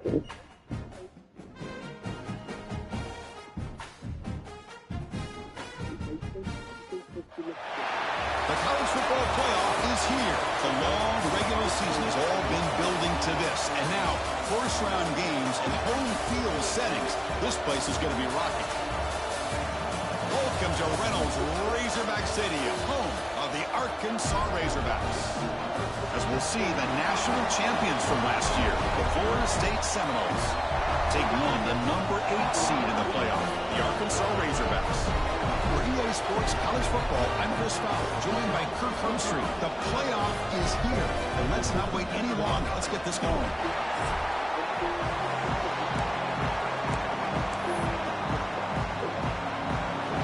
The college football playoff is here. The long regular season has all been building to this. And now, first-round games in home field settings. This place is going to be rocking. Welcome to Reynolds Razorback Stadium, home of the Arkansas Razorbacks. As we'll see the national champions from last year, the Florida State Seminoles, take on the number 8 seed in the playoff, the Arkansas Razorbacks. For EA Sports College Football, I'm Chris Fowler, joined by Kirk Herbstreit. The playoff is here, and let's not wait any longer. Let's get this going.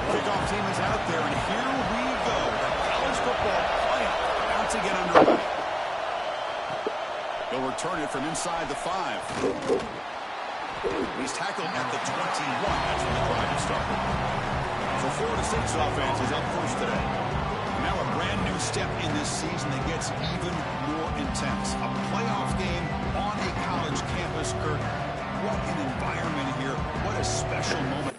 Kickoff team is out there, and here we go. The college football playoff about to get underway. They'll return it from inside the 5. He's tackled at the 21. That's when the drive has started. So Florida State's offense is up first today. Now a brand new step in this season that gets even more intense. A playoff game on a college campus, Kirk. What an environment here. What a special moment.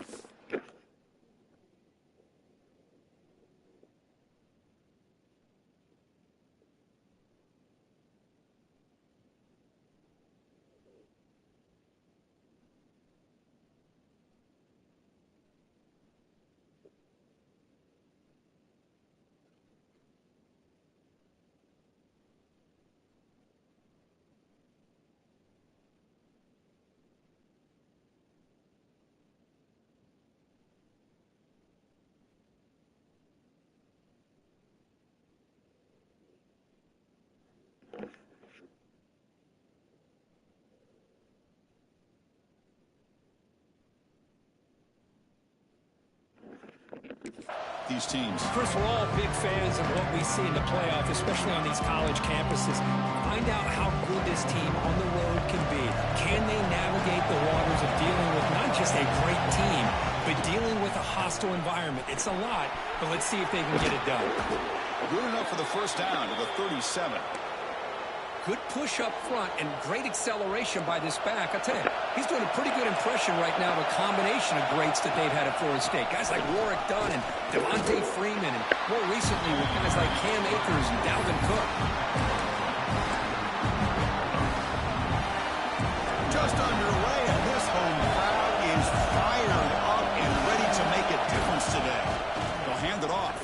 These teams. Chris, we're all big fans of what we see in the playoff, especially on these college campuses. Find out how good this team on the road can be. Can they navigate the waters of dealing with not just a great team, but dealing with a hostile environment? It's a lot, but let's see if they can get it done. Good enough for the first down to the 37. Good push up front and great acceleration by this back. I tell you, he's doing a pretty good impression right now of a combination of greats that they've had at Florida State. Guys like Warrick Dunn and Devontae Freeman, and more recently with guys like Cam Akers and Dalvin Cook. Just underway, and this home crowd is fired up and ready to make a difference today. They'll hand it off.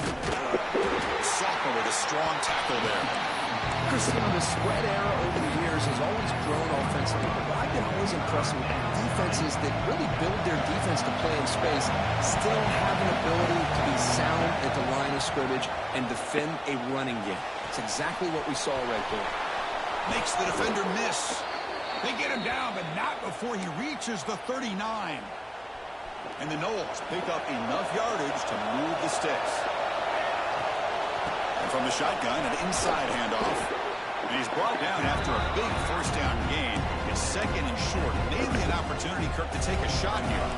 Soccer with a strong tackle there. Chris, you know, the spread era over the years has always grown offensively, but what I've been always impressed with defenses that really build their defense to play in space still have an ability to be sound at the line of scrimmage and defend a running game. It's exactly what we saw right there. Makes the defender miss. They get him down, but not before he reaches the 39. And the Noles pick up enough yardage to move the sticks. And from the shotgun, an inside handoff. And he's brought down after a big first down gain. It's second and short. Maybe an opportunity, Kirk, to take a shot here.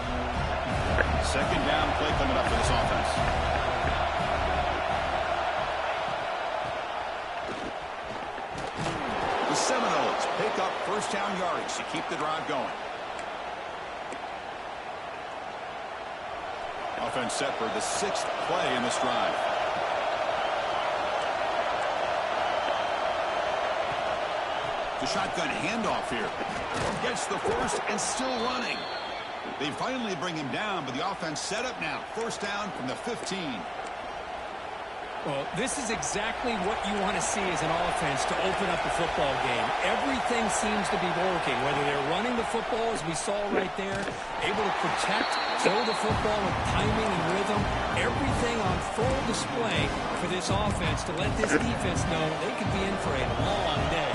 Second down play coming up for this offense. The Seminoles pick up first down yardage to keep the drive going. Offense set for the 6th play in this drive. The shotgun handoff here. Gets the first and still running. They finally bring him down, but the offense set up now. First down from the 15. Well, this is exactly what you want to see as an offense to open up the football game. Everything seems to be working, whether they're running the football, as we saw right there, able to protect, throw the football with timing and rhythm, everything on full display for this offense to let this defense know they could be in for a long day.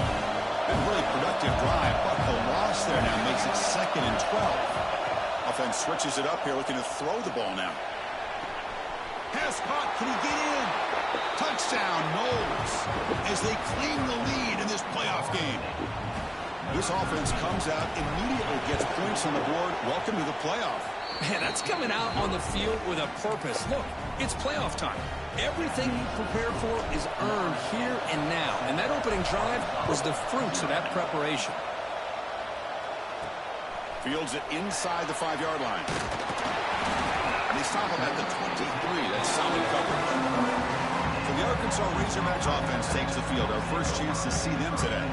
Been really productive drive, but the loss there now makes it 2nd and 12. Offense switches it up here, looking to throw the ball now. Pass caught. Can he get in? Touchdown, Noles, as they claim the lead in this playoff game. This offense comes out, immediately gets points on the board. Welcome to the playoff. Man, that's coming out on the field with a purpose. Look, it's playoff time. Everything you prepare for is earned here and now. And that opening drive was the fruits of that preparation. Fields it inside the 5-yard line. And they stop him at the 23. That's solid coverage. So the Arkansas Razorbacks offense takes the field. Our first chance to see them today.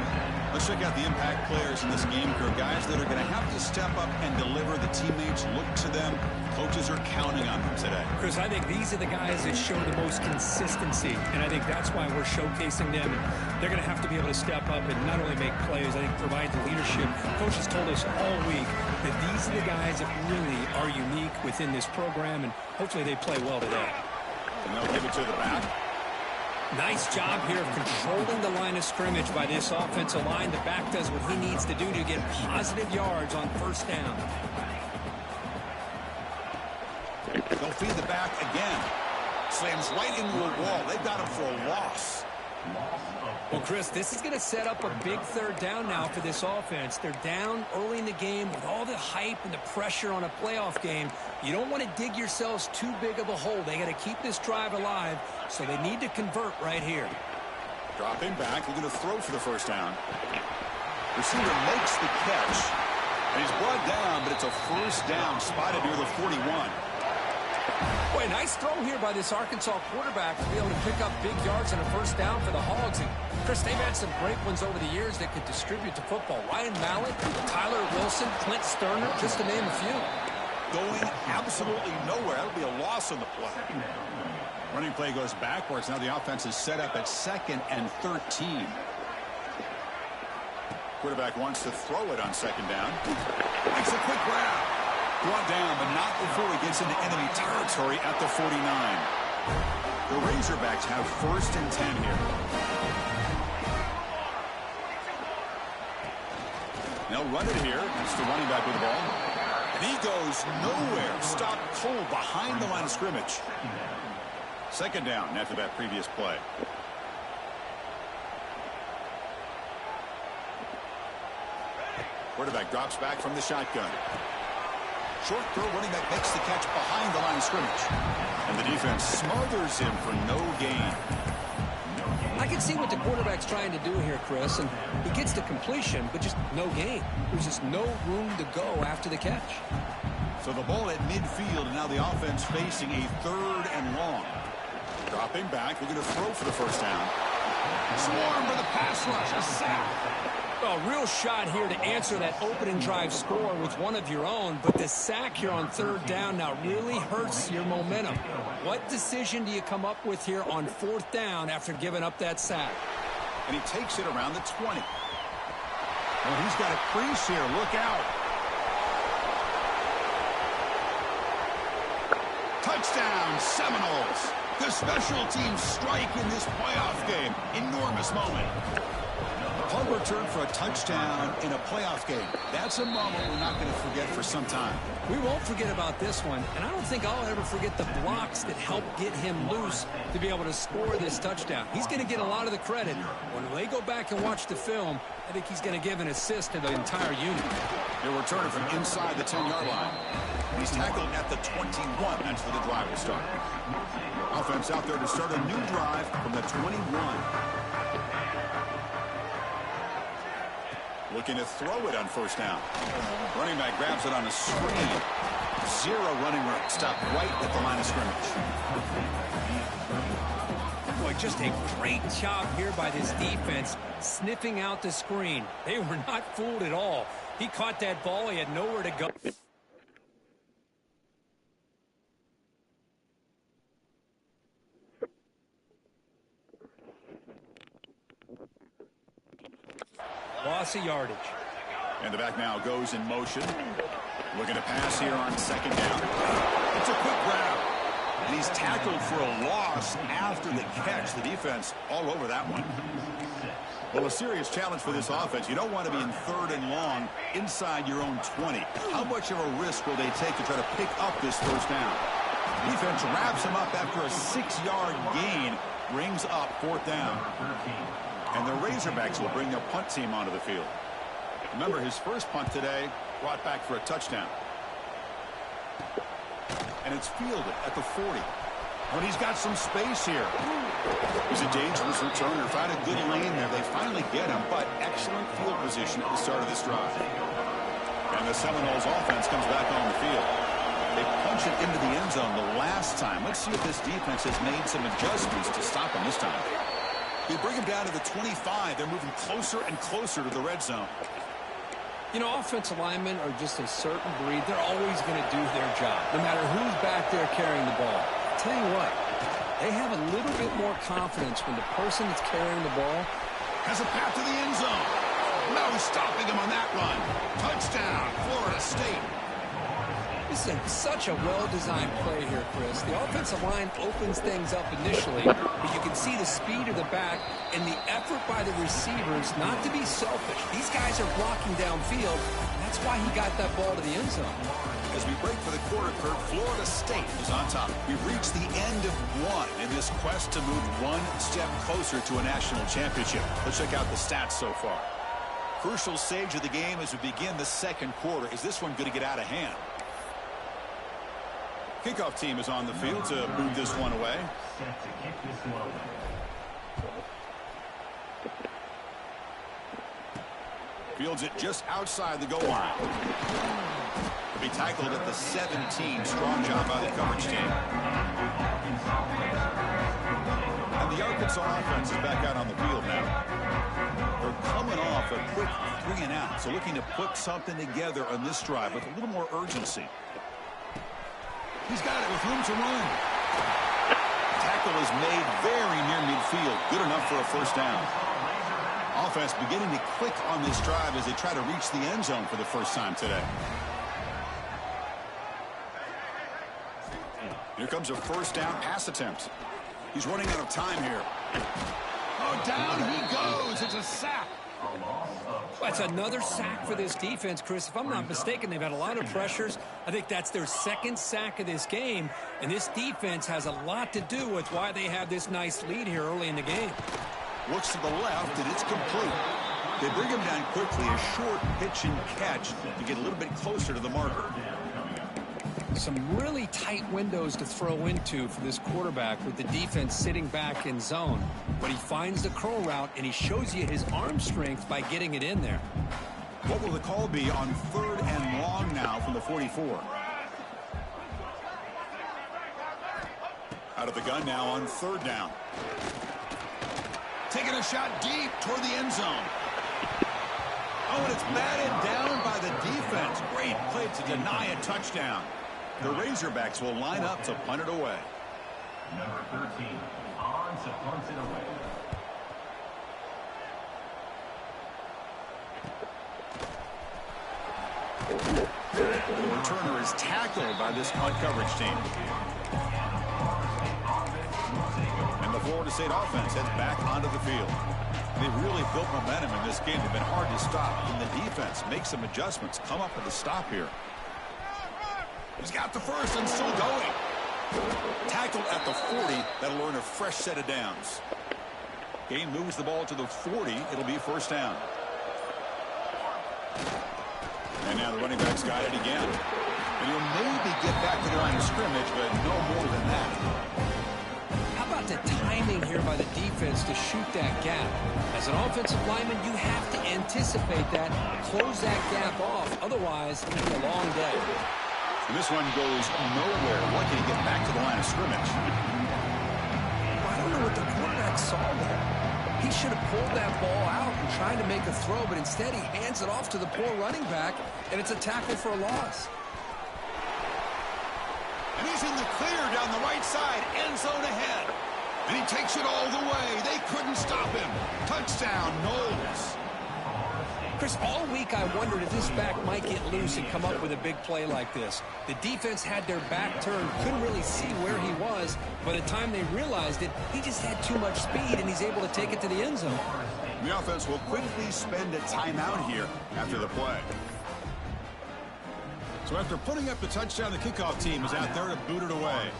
Let's check out the impact players in this game crew. Guys that are going to have to step up and deliver. The teammates look to them. Coaches are counting on them today. Chris, I think these are the guys that show the most consistency, and I think that's why we're showcasing them. And they're going to have to be able to step up and not only make plays, I think provide the leadership. Coaches told us all week that these are the guys that really are unique within this program, and hopefully they play well today. And they'll give it to the back. Nice job here of controlling the line of scrimmage by this offensive line. The back does what he needs to do to get positive yards on first down. They'll feed the back again. Slams right into a wall. They've got him for a loss. Well, Chris, this is going to set up a big third down now for this offense. They're down early in the game with all the hype and the pressure on a playoff game. You don't want to dig yourselves too big of a hole. They got to keep this drive alive, so they need to convert right here. Dropping back, looking to throw for the first down. Receiver makes the catch, and he's brought down, but it's a first down spotted near the 41. Boy, nice throw here by this Arkansas quarterback to be able to pick up big yards on a first down for the Hogs. And Chris, they've had some great ones over the years that could distribute the football. Ryan Mallett, Tyler Wilson, Clint Sterner, just to name a few. Going absolutely nowhere. That'll be a loss on the play. Running play goes backwards. Now the offense is set up at 2nd and 13. Quarterback wants to throw it on 2nd down. Makes a quick grab. Brought down, but not before he gets into enemy territory at the 49. The Razorbacks have 1st and 10 here. They'll run it here. It's the running back with the ball. And he goes nowhere. Stopped cold behind the line of scrimmage. 2nd down after that previous play. Quarterback drops back from the shotgun. Short throw, running back makes the catch behind the line of scrimmage. And the defense smothers him for no gain. I can see what the quarterback's trying to do here, Chris, and he gets the completion, but just no gain. There's just no room to go after the catch. So the ball at midfield, and now the offense facing a 3rd and long. Dropping back, looking to throw for the first down. Swarm for the pass rush, a sack. A real shot here to answer that opening drive score with one of your own, but the sack here on 3rd down now really hurts your momentum. What decision do you come up with here on 4th down after giving up that sack? And he takes it around the 20. Well, he's got a crease here. Look out. Touchdown, Seminoles. The special teams strike in this playoff game. Enormous moment. Punt return for a touchdown in a playoff game. That's a moment we're not going to forget for some time. We won't forget about this one, and I don't think I'll ever forget the blocks that helped get him loose to be able to score this touchdown. He's going to get a lot of the credit. When they go back and watch the film, I think he's going to give an assist to the entire unit. They're returning from inside the 10-yard line. He's tackled at the 21. That's where the drive will start. Offense out there to start a new drive from the 21. Looking to throw it on first down. Running back grabs it on a screen. 0 running room. Stopped right at the line of scrimmage. Boy, just a great job here by this defense, sniffing out the screen. They were not fooled at all. He caught that ball. He had nowhere to go. Loss of yardage. And the back now goes in motion. Looking to pass here on 2nd down. It's a quick grab. And he's tackled for a loss after the catch. The defense all over that one. Well, a serious challenge for this offense. You don't want to be in 3rd and long inside your own 20. How much of a risk will they take to try to pick up this first down? Defense wraps him up after a 6-yard gain. Brings up 4th down. And the Razorbacks will bring their punt team onto the field. Remember, his first punt today brought back for a touchdown. And it's fielded at the 40. When he's got some space here. He's a dangerous returner. Found a good lane there. They finally get him, but excellent field position at the start of this drive. And the Seminoles offense comes back on the field. They punch it into the end zone the last time. Let's see if this defense has made some adjustments to stop them this time. They bring them down to the 25. They're moving closer and closer to the red zone. You know, offensive linemen are just a certain breed. They're always going to do their job, no matter who's back there carrying the ball. I'll tell you what, they have a little bit more confidence when the person that's carrying the ball has a path to the end zone. No stopping him on that run. Touchdown, Florida State. This is such a well-designed play here, Chris. The offensive line opens things up initially, but you can see the speed of the back and the effort by the receivers not to be selfish. These guys are blocking downfield. That's why he got that ball to the end zone. As we break for the quarter, Kurt, Florida State is on top. We've reached the end of one in this quest to move one step closer to a national championship. Let's check out the stats so far. Crucial stage of the game as we begin the second quarter. Is this one going to get out of hand? Kickoff team is on the field to move this one away. Fields it just outside the goal line. Will be tackled at the 17. Strong job by the coverage team. And the Arkansas offense is back out on the field now. They're coming off a quick 3 and out, so looking to put something together on this drive with a little more urgency. He's got it with room to run. Tackle is made very near midfield. Good enough for a first down. Offense beginning to click on this drive as they try to reach the end zone for the first time today. Here comes a first down pass attempt. He's running out of time here. Oh, down he goes. It's a sack. That's another sack for this defense, Chris. If I'm not mistaken, they've had a lot of pressures. I think that's their second sack of this game, and this defense has a lot to do with why they have this nice lead here early in the game. Looks to the left, and it's complete. They bring him down quickly, a short pitch and catch to get a little bit closer to the marker. Some really tight windows to throw into for this quarterback with the defense sitting back in zone. But he finds the curl route, and he shows you his arm strength by getting it in there. What will the call be on 3rd and long now from the 44? Out of the gun now on 3rd down. Taking a shot deep toward the end zone. Oh, and it's batted down by the defense. Great play to deny a touchdown. The Razorbacks will line up to punt it away. Number 13, on to punt it away. The returner is tackled by this punt coverage team. And the Florida State offense heads back onto the field. They've really built momentum in this game. They've been hard to stop. And the defense makes some adjustments. Come up with a stop here. He's got the first and still going. Tackled at the 40. That'll earn a fresh set of downs. Game moves the ball to the 40. It'll be first down. And now the running back's got it again. And he'll maybe get back to the line of scrimmage, but no more than that. How about the timing here by the defense to shoot that gap? As an offensive lineman, you have to anticipate that, close that gap off. Otherwise, it'll be a long day. And this one goes nowhere. Lucky to get back to the line of scrimmage. I don't know what the quarterback saw there. He should have pulled that ball out and tried to make a throw, but instead he hands it off to the poor running back, and it's a tackle for a loss. And he's in the clear down the right side, end zone ahead. And he takes it all the way. They couldn't stop him. Touchdown, Knowles. Chris, all week I wondered if this back might get loose and come up with a big play like this. The defense had their back turned, couldn't really see where he was. By the time they realized it, he just had too much speed, and he's able to take it to the end zone. The offense will quickly spend a timeout here after the play. So after putting up the touchdown, the kickoff team is out there to boot it away.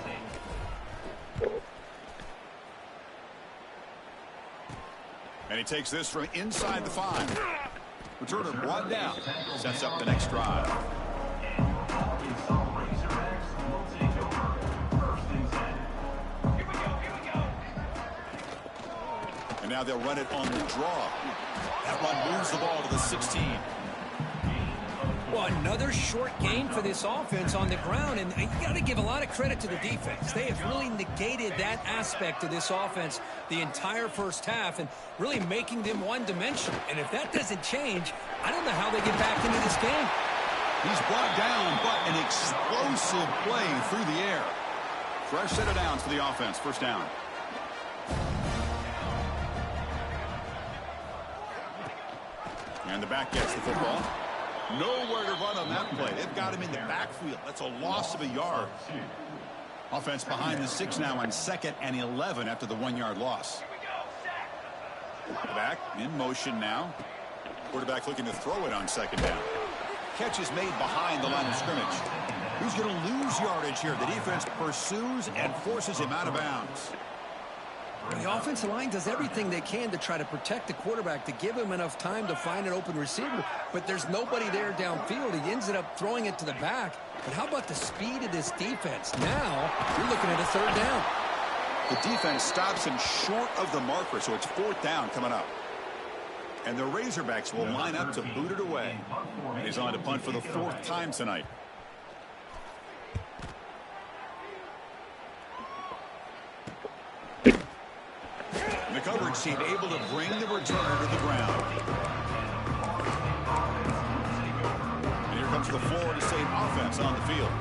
And he takes this from inside the 5. Returner brought down. Sets up the next drive. And now they'll run it on the draw. That run moves the ball to the 16. Well, another short game for this offense on the ground, and you got to give a lot of credit to the defense. They have really negated that aspect of this offense the entire first half and really making them one-dimensional. And if that doesn't change, I don't know how they get back into this game. He's brought down, but an explosive play through the air. Fresh set of downs for the offense. First down. And the back gets the football. Nowhere to run on that play. They've got him in the backfield. That's a loss of a yard. Offense behind the 6 now on 2nd and 11 after the 1-yard loss. Back in motion now. Quarterback looking to throw it on 2nd down. Catch is made behind the line of scrimmage. Who's going to lose yardage here? The defense pursues and forces him out of bounds. The offensive line does everything they can to try to protect the quarterback, to give him enough time to find an open receiver, but there's nobody there downfield. He ends up throwing it to the back. But how about the speed of this defense? Now you're looking at a 3rd down. The defense stops him short of the marker, so it's 4th down coming up. And the Razorbacks will line up to boot it away. And he's on to punt for the 4th time tonight. The coverage team able to bring the returner to the ground. And here comes the Florida State offense on the field.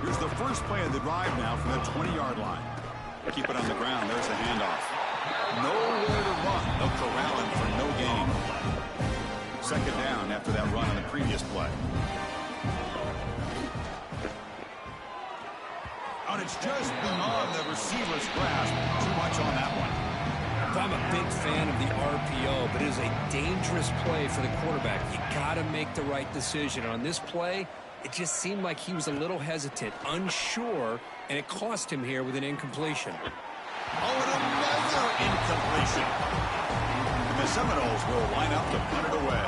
Here's the first play of the drive now from the 20-yard line. Keep it on the ground. There's the handoff. Nowhere to run. They'll corral him for no gain. 2nd down after that run on the previous play. And it's just beyond the receiver's grasp. Too much on that one. I'm a big fan of the RPO, but it is a dangerous play for the quarterback. You got to make the right decision. On this play, it just seemed like he was a little hesitant, unsure, and it cost him here with an incompletion. Oh, and another incompletion. And the Seminoles will line up to punt it away.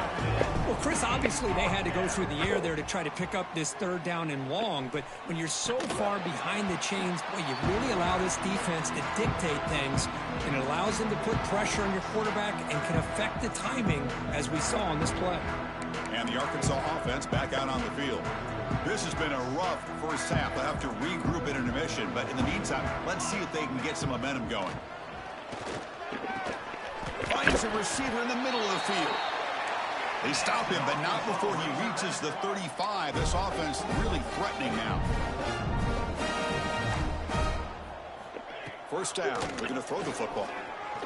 Well, Chris, obviously they had to go through the air there to try to pick up this 3rd down and long, but when you're so far behind the chains, boy, you really allow this defense to dictate things, and it allows them to put pressure on your quarterback and can affect the timing, as we saw on this play. And the Arkansas offense back out on the field. This has been a rough first half. They'll have to regroup in intermission, but in the meantime, let's see if they can get some momentum going. Finds a receiver in the middle of the field. They stop him, but not before he reaches the 35. This offense really threatening now. First down. They're going to throw the football.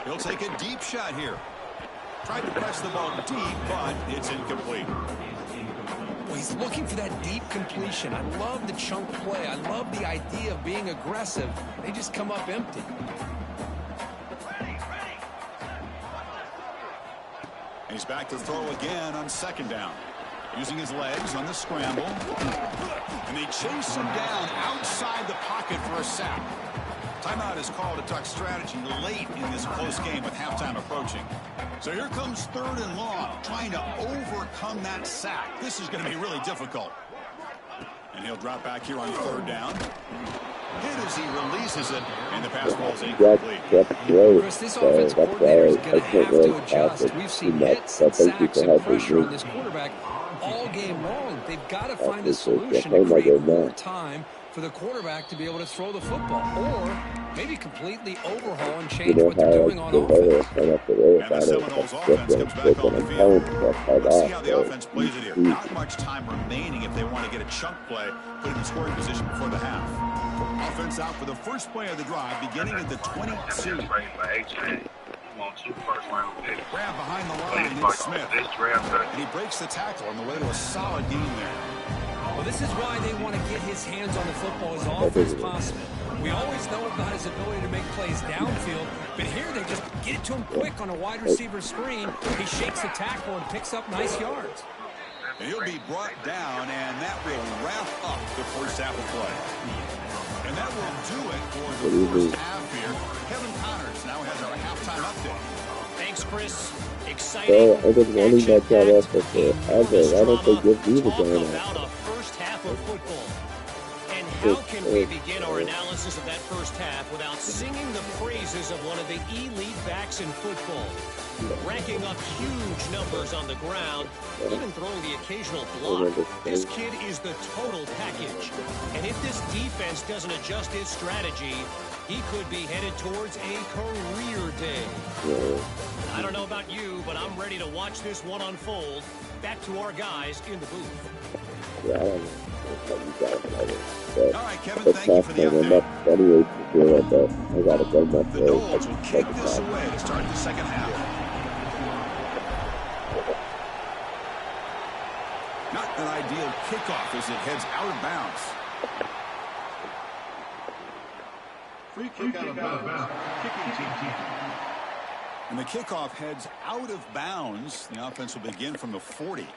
He'll take a deep shot here. Tried to press the ball deep, but it's incomplete. Well, he's looking for that deep completion. I love the chunk play. I love the idea of being aggressive. They just come up empty. He's back to throw again on 2nd down. Using his legs on the scramble. And they chase him down outside the pocket for a sack. Timeout is called to talk strategy late in this close game with halftime approaching. So here comes 3rd and long, trying to overcome that sack. This is going to be really difficult. And he'll drop back here on 3rd down. Hit as he releases it, and the pass ball is incomplete. Chris, this offensive coordinator is going to have to adjust. We've seen hits and sacks and pressure on this quarterback all game long. They've got to find a solution to create more time for the quarterback to be able to throw the football, or maybe completely overhaul and change what they're doing on offense. And the Seminoles offense comes back on the field. Let's see how the offense plays it here. Not much time remaining if they want to get a chunk play, put in scoring position before the half. Offense out for the first play of the drive, beginning at the 22. Grab behind the line, and it's Smith. And he breaks the tackle on the way to a solid gain there. Well, this is why they want to get his hands on the football as often as possible. We always know about his ability to make plays downfield, but here they just get it to him quick on a wide receiver screen. He shakes the tackle and picks up nice yards. And he'll be brought down, and that will wrap up the first half of play. And that will do it for the first half here. Kevin Connors now has our halftime update. Thanks, Chris. Exciting. So, I was running that job after forever. Why don't they give me the game? About a first half of football. And How can we begin our analysis of that first half without singing the praises of one of the elite backs in football? Racking up huge numbers on the ground, even throwing the occasional block. This kid is the total package. And if this defense doesn't adjust its strategy, he could be headed towards a career day. I don't know about you, but I'm ready to watch this one unfold. Back to our guys in the booth. All right, Kevin, thank you for the update. The Noles will kick this away to start the second half. Not an ideal kickoff as it heads out of bounds. Free kick out of bounds. Kicking team. And the kickoff heads out of bounds. The offense will begin from the 40.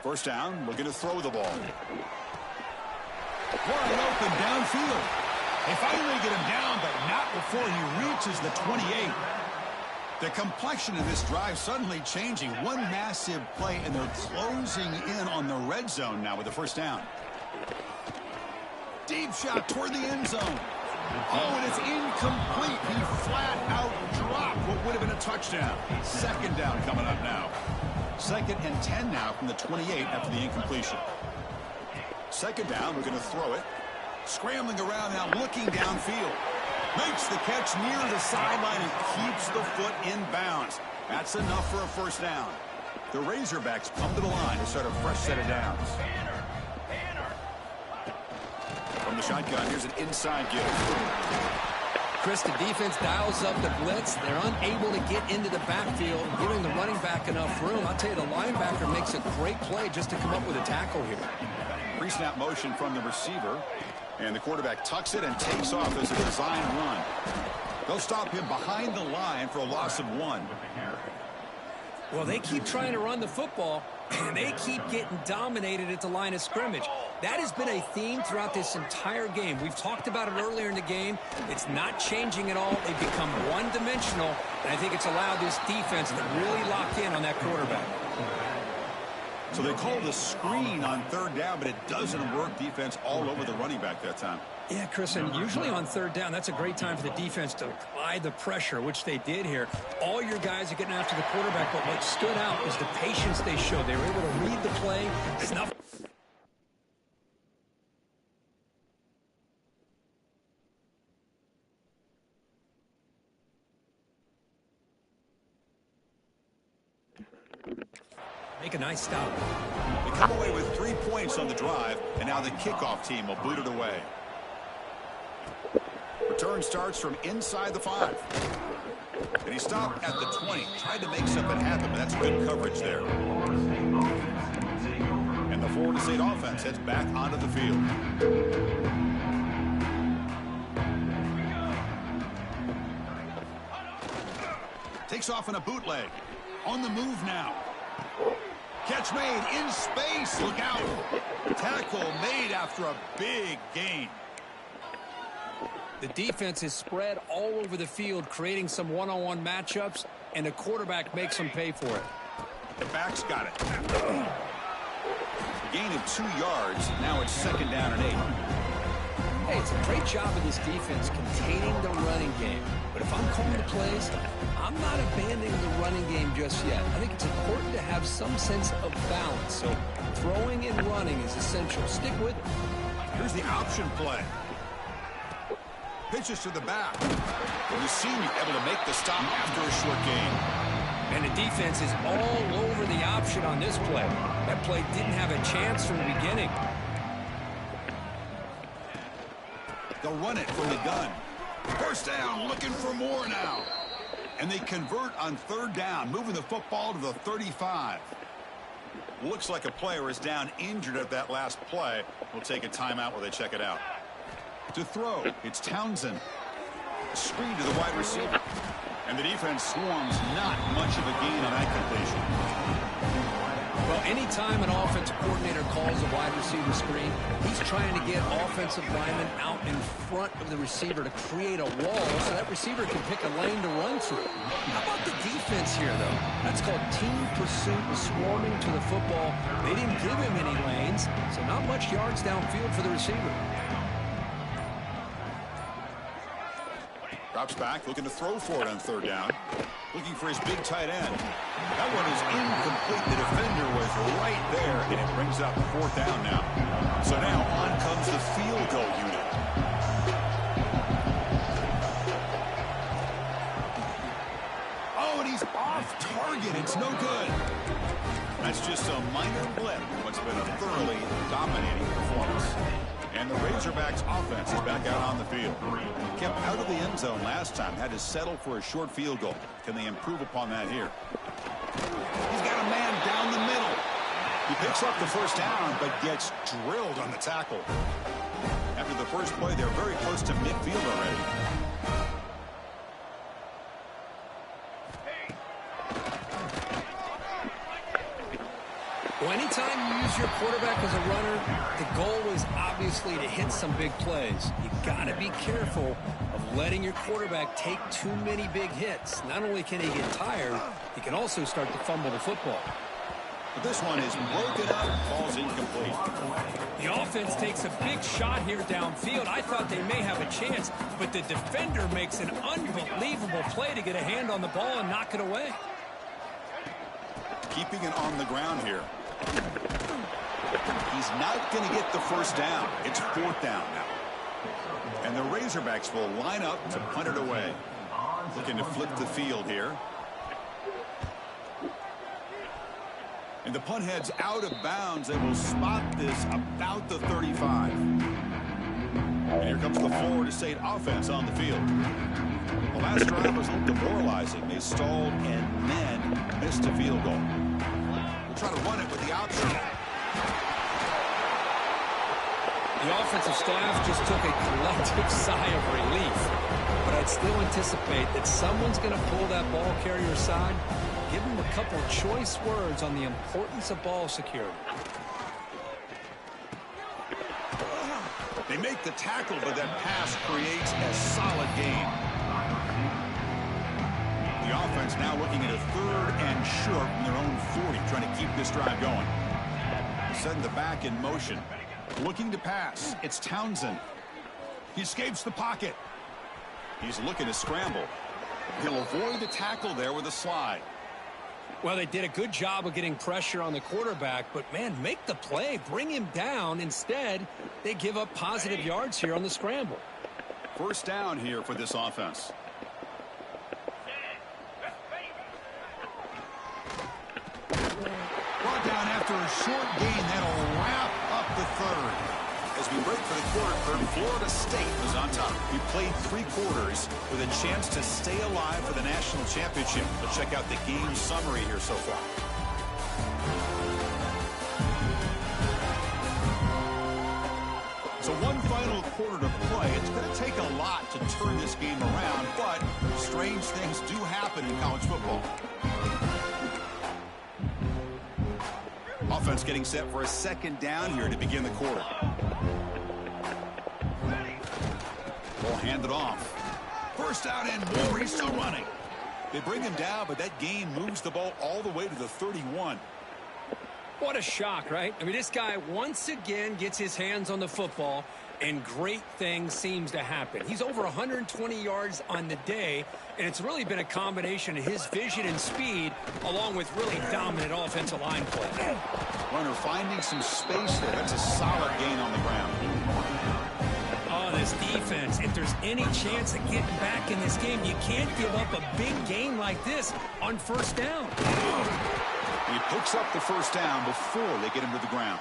First down, looking to throw the ball. Wide open downfield. They finally get him down, but not before he reaches the 28. The complexion of this drive suddenly changing. One massive play, and they're closing in on the red zone now with the first down. Deep shot toward the end zone. Oh, and it's incomplete. He flat out dropped what would have been a touchdown. Second down coming up now. 2nd and 10 now from the 28 after the incompletion. Second down, we're going to throw it. Scrambling around now, looking downfield. Makes the catch near the sideline and keeps the foot in bounds. That's enough for a first down. The Razorbacks come to the line to start a fresh set of downs. From the shotgun, here's an inside give. Chris, the defense dials up the blitz. They're unable to get into the backfield, giving the running back enough room. I'll tell you, the linebacker makes a great play just to come up with a tackle here. Pre-snap motion from the receiver. And the quarterback tucks it and takes off as a design run. They'll stop him behind the line for a loss of 1. Well, they keep trying to run the football, and they keep getting dominated at the line of scrimmage. That has been a theme throughout this entire game. We've talked about it earlier in the game. It's not changing at all. They've become one-dimensional, and I think it's allowed this defense to really lock in on that quarterback. So they call the screen on third down, but it doesn't work. Defense all over the running back that time. Yeah, Chris, and usually on third down, that's a great time for the defense to apply the pressure, which they did here. All your guys are getting after the quarterback, but what stood out was the patience they showed. They were able to read the play, snuff. Make a nice stop. They come away with 3 points on the drive, and now the kickoff team will boot it away. Return starts from inside the 5. And he stopped at the 20. Tried to make something happen, but that's good coverage there. And the Florida State offense heads back onto the field. Takes off in a bootleg. On the move now. Catch made in space. Look out. Tackle made after a big gain. The defense is spread all over the field, creating some one-on-one matchups, and the quarterback makes them pay for it. The back's got it. A gain of 2 yards. Now it's 2nd down and 8. Hey, it's a great job of this defense containing the running game. But if I'm calling the plays, I'm not abandoning the running game just yet. I think it's important to have some sense of balance. So throwing and running is essential. Stick with it. Here's the option play. Pitches to the back. And the senior able to make the stop after a short gain. And the defense is all over the option on this play. That play didn't have a chance from the beginning. They'll run it from the gun. First down, looking for more now. And they convert on 3rd down, moving the football to the 35. Looks like a player is down injured at that last play. We'll take a timeout while they check it out. To throw, it's Townsend. Screen to the wide receiver. And the defense swarms, not much of a gain on that completion. Well, anytime an offensive coordinator calls a wide receiver screen, he's trying to get offensive linemen out in front of the receiver to create a wall so that receiver can pick a lane to run through. How about the defense here, though? That's called team pursuit and swarming to the football. They didn't give him any lanes, so not much yards downfield for the receiver. Drops back, looking to throw for it on third down. Looking for his big tight end. That one is incomplete. The defender was right there, and it brings up fourth down now. So now on comes the field goal unit. Oh, and he's off target. It's no good. That's just a minor blip. What's been a thoroughly dominating performance. And the Razorbacks offense is back out on the field. Kept out of the end zone last time. Had to settle for a short field goal. Can they improve upon that here? He's got a man down the middle. He picks up the first down, but gets drilled on the tackle. After the first play, they're very close to midfield already. Well, anytime you use your quarterback as a runner, the goal is obviously to hit some big plays. You've got to be careful of letting your quarterback take too many big hits. Not only can he get tired, he can also start to fumble the football. But this one is broken up, falls incomplete. The offense takes a big shot here downfield. I thought they may have a chance, but the defender makes an unbelievable play to get a hand on the ball and knock it away. Keeping it on the ground here. He's not going to get the first down. It's fourth down now. And the Razorbacks will line up to punt it away. Looking to flip the field here. And the punt heads out of bounds. They will spot this about the 35. And here comes the Florida State offense on the field. The last drive was a little demoralizing. They stalled and then missed a field goal. We'll try to run it with the option. The offensive staff just took a collective sigh of relief. But I'd still anticipate that someone's going to pull that ball carrier aside, give him a couple of choice words on the importance of ball security. They make the tackle, but that pass creates a solid gain. The offense now looking at a third and short from their own 40, trying to keep this drive going. Setting the back in motion. Looking to pass. It's Townsend. He escapes the pocket. He's looking to scramble. He'll avoid the tackle there with a slide. Well, they did a good job of getting pressure on the quarterback, but, man, make the play. Bring him down. Instead, they give up positive yards here on the scramble. First down here for this offense. Brought down after a short gain. That'll wrap up the third. As we break for the quarter, Florida State was on top. We played 3 quarters with a chance to stay alive for the national championship. Let's check out the game summary here so far. So one final quarter to play. It's going to take a lot to turn this game around, but strange things do happen in college football. Offense getting set for a second down here to begin the quarter. Ball handed off. First out and more. He's still running. They bring him down, but that gain moves the ball all the way to the 31. What a shock, right? I mean, this guy once again gets his hands on the football, and great things seems to happen. He's over 120 yards on the day, and it's really been a combination of his vision and speed, along with really dominant offensive line play. Runner finding some space there. That's a solid gain on the ground. Oh, this defense, if there's any chance of getting back in this game, you can't give up a big gain like this on first down. He picks up the first down before they get him to the ground.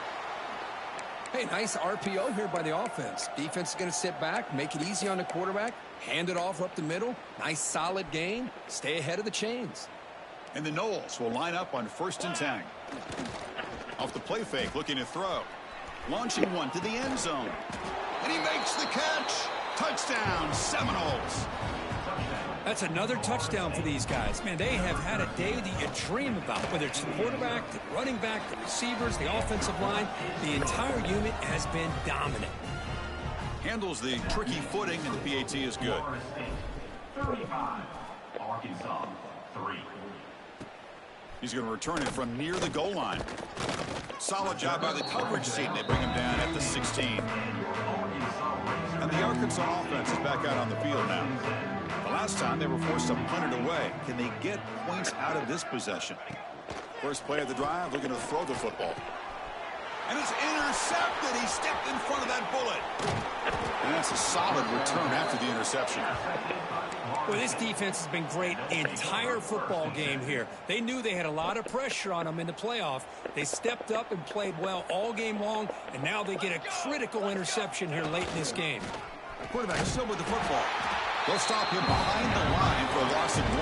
Hey, nice RPO here by the offense. Defense is going to sit back, make it easy on the quarterback, hand it off up the middle. Nice solid gain. Stay ahead of the chains. And the Noles will line up on 1st and 10. Off the play fake, looking to throw. Launching one to the end zone. And he makes the catch. Touchdown, Seminoles. That's another touchdown for these guys. Man, they have had a day that you dream about, whether it's the quarterback, the running back, the receivers, the offensive line. The entire unit has been dominant. Handles the tricky footing, and the PAT is good. 35, Arkansas, 3. He's going to return it from near the goal line. Solid job by the coverage team. They bring him down at the 16. And the Arkansas offense is back out on the field now. The last time they were forced to punt it away. Can they get points out of this possession? First play of the drive, looking to throw the football. And it's intercepted. He stepped in front of that bullet. And that's a solid return after the interception. Well, this defense has been great the entire football game here. They knew they had a lot of pressure on them in the playoff. They stepped up and played well all game long, and now they get a critical interception here late in this game. Quarterback still with the football. They'll stop him behind the line for a loss of 1.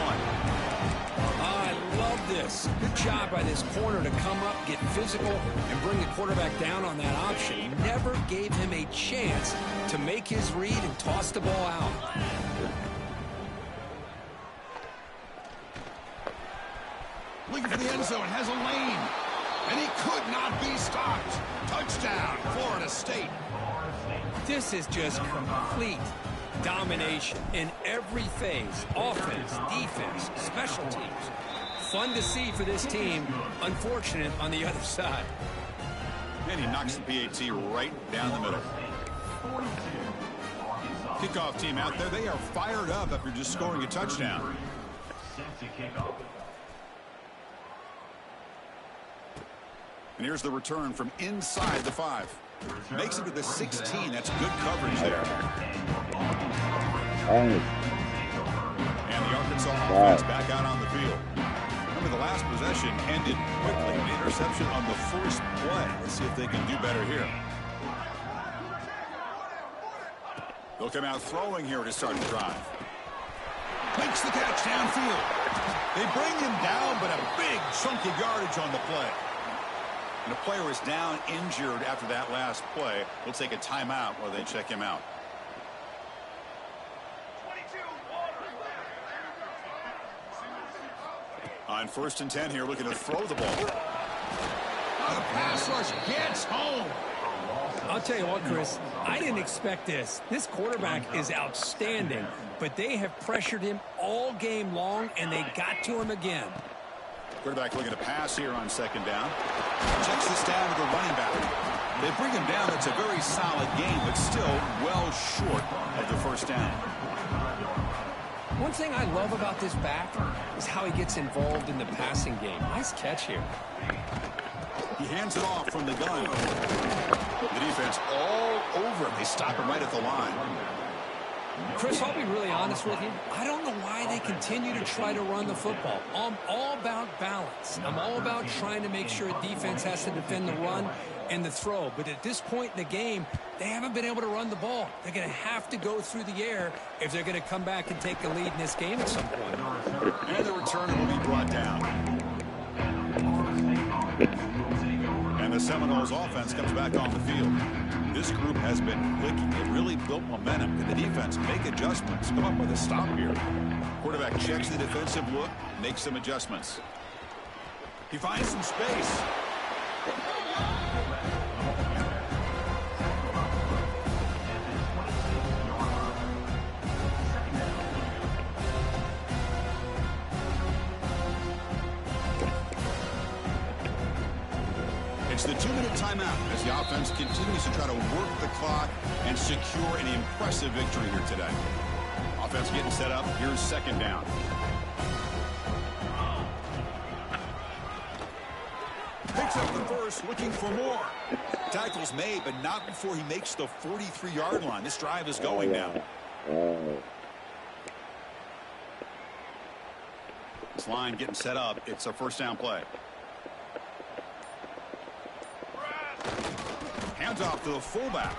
I love this. Good job by this corner to come up, get physical, and bring the quarterback down on that option. He never gave him a chance to make his read and toss the ball out. Looking for the end zone, has a lane. And he could not be stopped. Touchdown, Florida State. This is just complete domination in every phase. Offense, defense, special teams. Fun to see for this team. Unfortunate on the other side. And he knocks the PAT right down the middle. Kickoff team out there. They are fired up after just scoring a touchdown. Set to kick off. And here's the return from inside the 5. Makes it to the 16. That's good coverage there. And the Arkansas offense back out on the field. Remember, the last possession ended quickly. An interception on the first play. Let's see if they can do better here. They'll come out throwing here to start the drive. Makes the catch downfield. They bring him down, but a big chunky yardage on the play. And a player is down injured after that last play. We'll take a timeout while they check him out. On 1st and 10 here, looking to throw the ball. The pass rush gets home. I'll tell you what, Chris, I didn't expect this. This quarterback is outstanding, but they have pressured him all game long, and they got to him again. Quarterback looking to pass here on 2nd down. Checks this down to the running back. They bring him down. It's a very solid game, but still well short of the 1st down. One thing I love about this back is how he gets involved in the passing game. Nice catch here. He hands it off from the gun. The defense all over him. They stop him right at the line. Chris, I'll be really honest with you. I don't know why they continue to try to run the football. I'm all about balance. I'm all about trying to make sure a defense has to defend the run and the throw. But at this point in the game, they haven't been able to run the ball. They're going to have to go through the air if they're going to come back and take the lead in this game at some point. And the return will be brought down. And the Seminoles offense comes back on the field. This group has been clicking. It really built momentum. Can the defense make adjustments? Come up with a stop here. Quarterback checks the defensive look, makes some adjustments. He finds some space. It's the 2-minute timeout as the offense continues to try to work the clock and secure an impressive victory here today. Offense getting set up. Here's 2nd down. Picks up the first, looking for more. Tackles made, but not before he makes the 43-yard line. This drive is going now. This line getting set up. It's a 1st down play. Hands off to the fullback.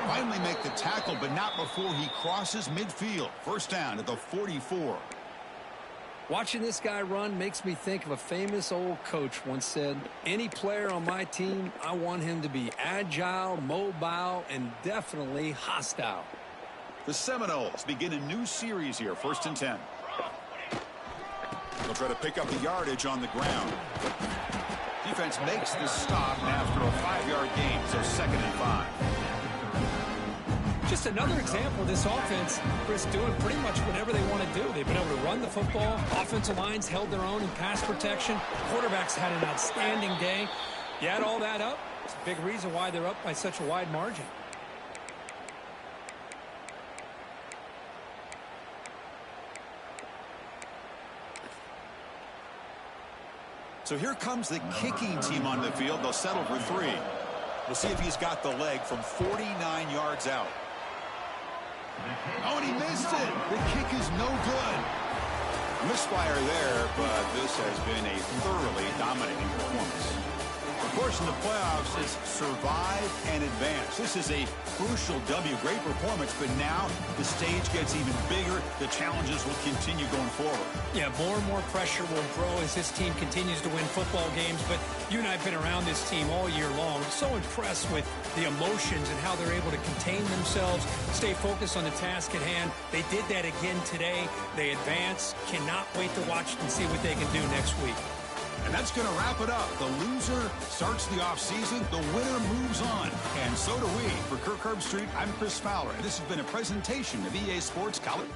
Finally make the tackle, but not before he crosses midfield. 1st down at the 44. Watching this guy run makes me think of a famous old coach once said, any player on my team, I want him to be agile, mobile, and definitely hostile. The Seminoles begin a new series here, 1st and 10. They'll try to pick up the yardage on the ground. Defense makes the stop after a 5-yard gain, so 2nd and 5. Just another example of this offense, Chris, doing pretty much whatever they want to do. They've been able to run the football. Offensive lines held their own in pass protection. Quarterbacks had an outstanding day. You add all that up, it's a big reason why they're up by such a wide margin. So here comes the kicking team on the field. They'll settle for 3. We'll see if he's got the leg from 49 yards out. Oh, and he missed it. The kick is no good. Misfire there, but this has been a thoroughly dominating performance. Of course, in the playoffs, is survive and advance. This is a crucial W. Great performance, but now the stage gets even bigger. The challenges will continue going forward. Yeah, more and more pressure will grow as this team continues to win football games. But you and I have been around this team all year long. So impressed with the emotions and how they're able to contain themselves, stay focused on the task at hand. They did that again today. They advance. Cannot wait to watch and see what they can do next week. And that's going to wrap it up. The loser starts the offseason. The winner moves on. And so do we. For Kirk Herbstreit, I'm Chris Fowler. And this has been a presentation of EA Sports College.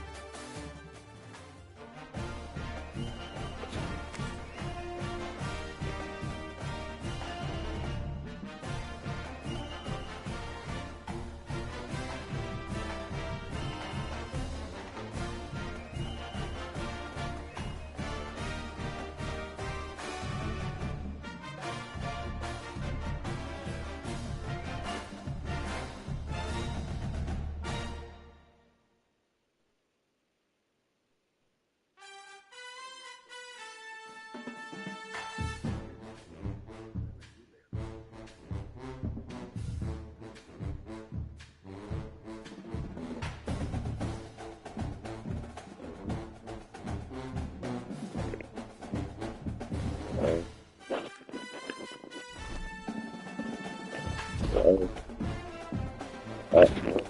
Oh.